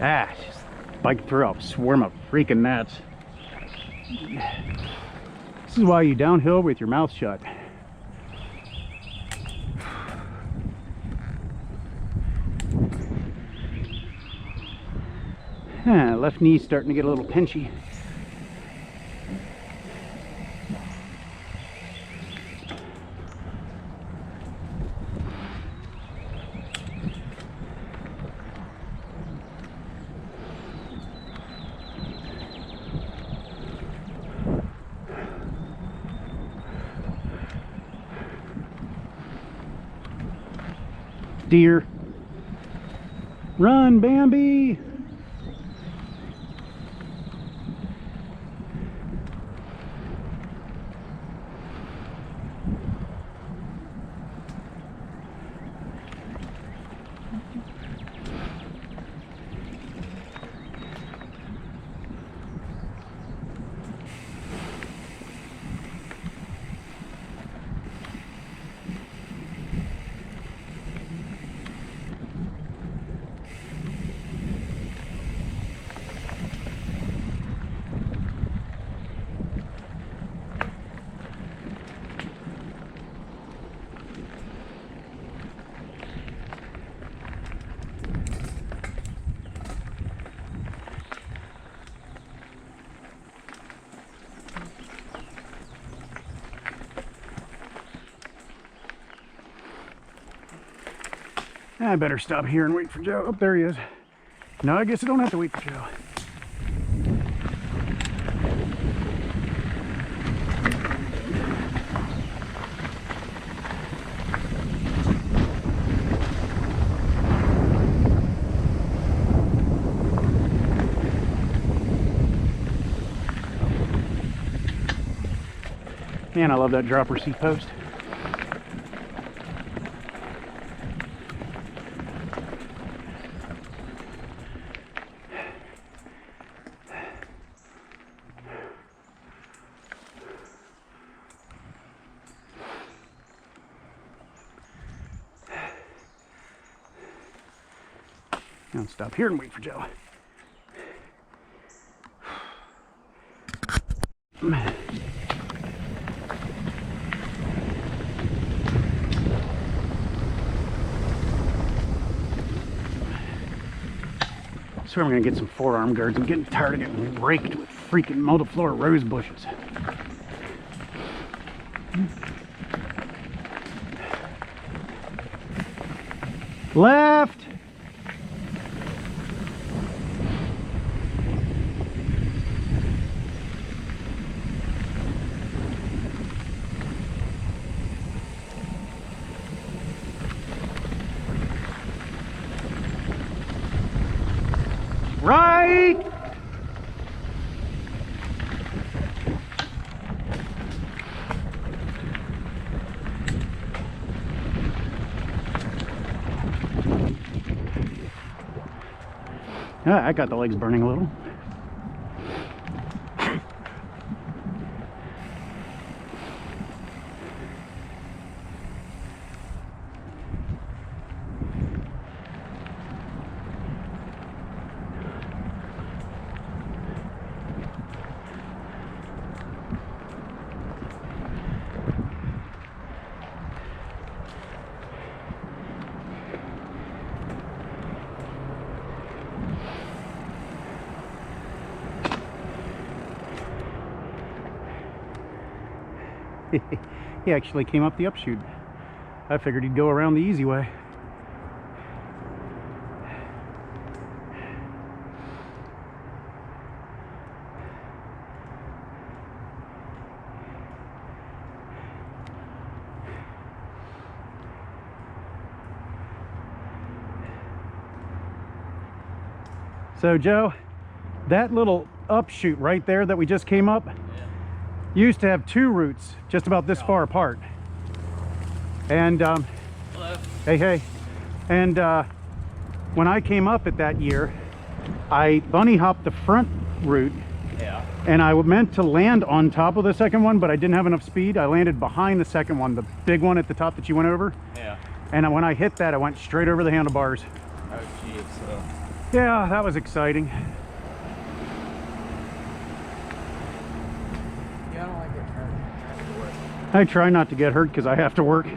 Ah, just bike through a swarm of freaking gnats. This is why you downhill with your mouth shut. Left knee's starting to get a little pinchy. Deer. Run, Bambi! I better stop here and wait for Joe. Oh, there he is. No, I guess I don't have to wait for Joe. Man, I love that dropper seat post. I'll stop here and wait for Joe. I swear I'm gonna get some forearm guards. I'm getting tired of getting raked with freaking multiflora rose bushes. Left! Right! I got the legs burning a little. He actually came up the upshoot. I figured he'd go around the easy way. So Joe, that little upshoot right there that we just came up, used to have two routes just about this far apart. And Hello. hey, and when I came up at that year, I bunny hopped the front route. Yeah. And I meant to land on top of the second one, but I didn't have enough speed. I landed behind the second one, the big one at the top that you went over. Yeah. And when I hit that, I went straight over the handlebars. Oh geez. So. Yeah, that was exciting. Yeah, I don't like getting hurt. I have to work. I try not to get hurt because I have to work.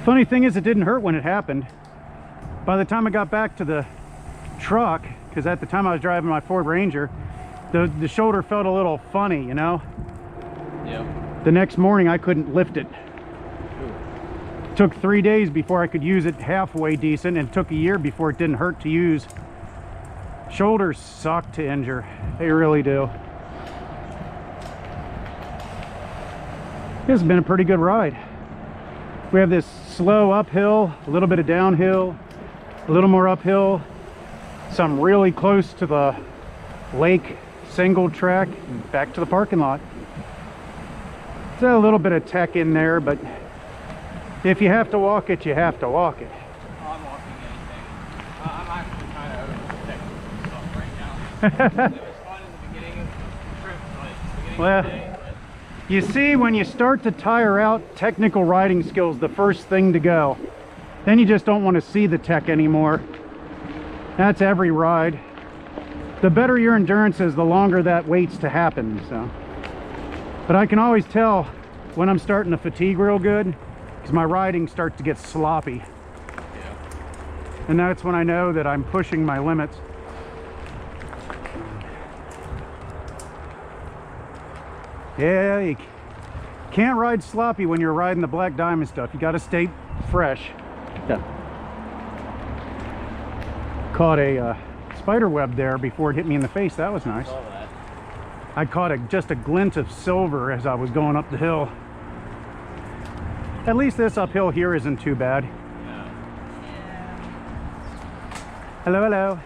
Funny thing is, it didn't hurt when it happened. By the time I got back to the truck, because at the time I was driving my Ford Ranger, the shoulder felt a little funny, you know? Yeah. The next morning I couldn't lift it. Ooh. Took 3 days before I could use it halfway decent, and it took a year before it didn't hurt to use. Shoulders suck to injure. They really do. This has been a pretty good ride. We have this slow uphill, a little bit of downhill, a little more uphill, some really close to the lake single track, and back to the parking lot. There's a little bit of tech in there, but if you have to walk it, you have to walk it. I'm walking anything. I'm actually kind of over stuff right now. It was fun in the beginning of the trip, but beginning Well, of the day. you see, when you start to tire out, technical riding skills the first thing to go. Then you just don't want to see the tech anymore. That's every ride. The better your endurance is, the longer that waits to happen. So, but I can always tell when I'm starting to fatigue real good, because my riding starts to get sloppy. Yeah. And that's when I know that I'm pushing my limits. Yeah, you can't ride sloppy when you're riding the Black Diamond stuff. You got to stay fresh. Yeah. Caught a spider web there before it hit me in the face. That was nice. Saw that. I caught just a glint of silver as I was going up the hill. At least this uphill here isn't too bad. Yeah. Hello, hello. Hello.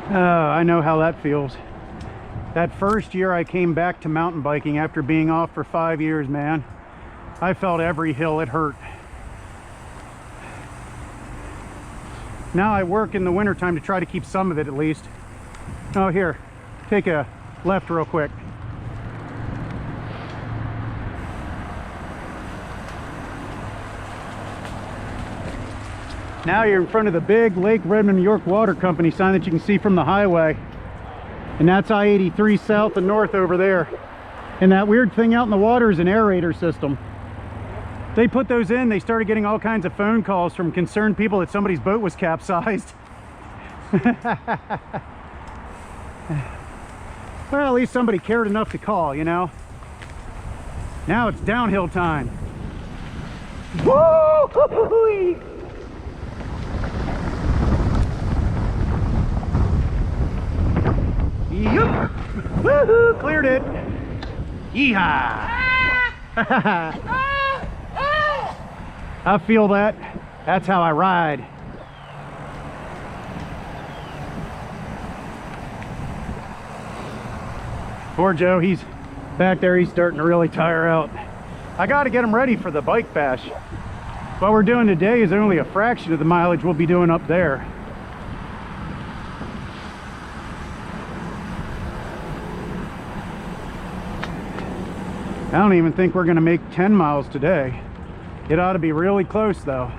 Oh, I know how that feels. That first year I came back to mountain biking after being off for 5 years, man, I felt every hill it hurt. Now I work in the wintertime to try to keep some of it at least. Oh, here, take a left real quick. Now you're in front of the big Lake Redman, New York Water Company sign that you can see from the highway. And that's I-83 south and north over there. And that weird thing out in the water is an aerator system. They put those in, they started getting all kinds of phone calls from concerned people that somebody's boat was capsized. Well, at least somebody cared enough to call, you know. Now it's downhill time. Woo! Yup! Woohoo! Cleared it! Yeehaw! I feel that. That's how I ride. Poor Joe, he's back there, he's starting to really tire out. I got to get him ready for the bike bash. What we're doing today is only a fraction of the mileage we'll be doing up there. I don't even think we're going to make 10 miles today. It ought to be really close though.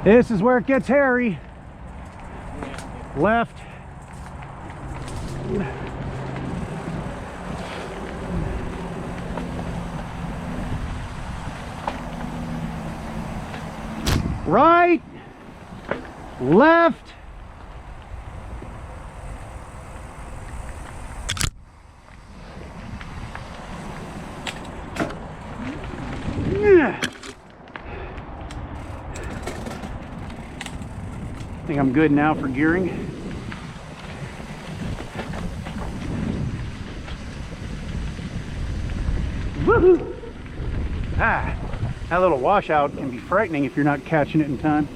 This is where it gets hairy. Left. Right. Left. I think I'm good now for gearing. Woohoo! Ah, that little washout can be frightening if you're not catching it in time.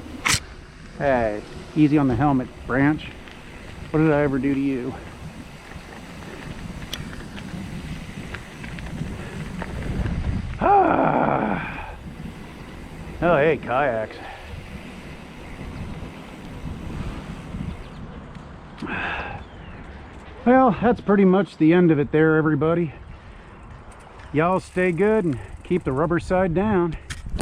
Hey, easy on the helmet, Branch. What did I ever do to you? Ah. Oh, hey, kayaks. Well, that's pretty much the end of it there, everybody. Y'all stay good and keep the rubber side down.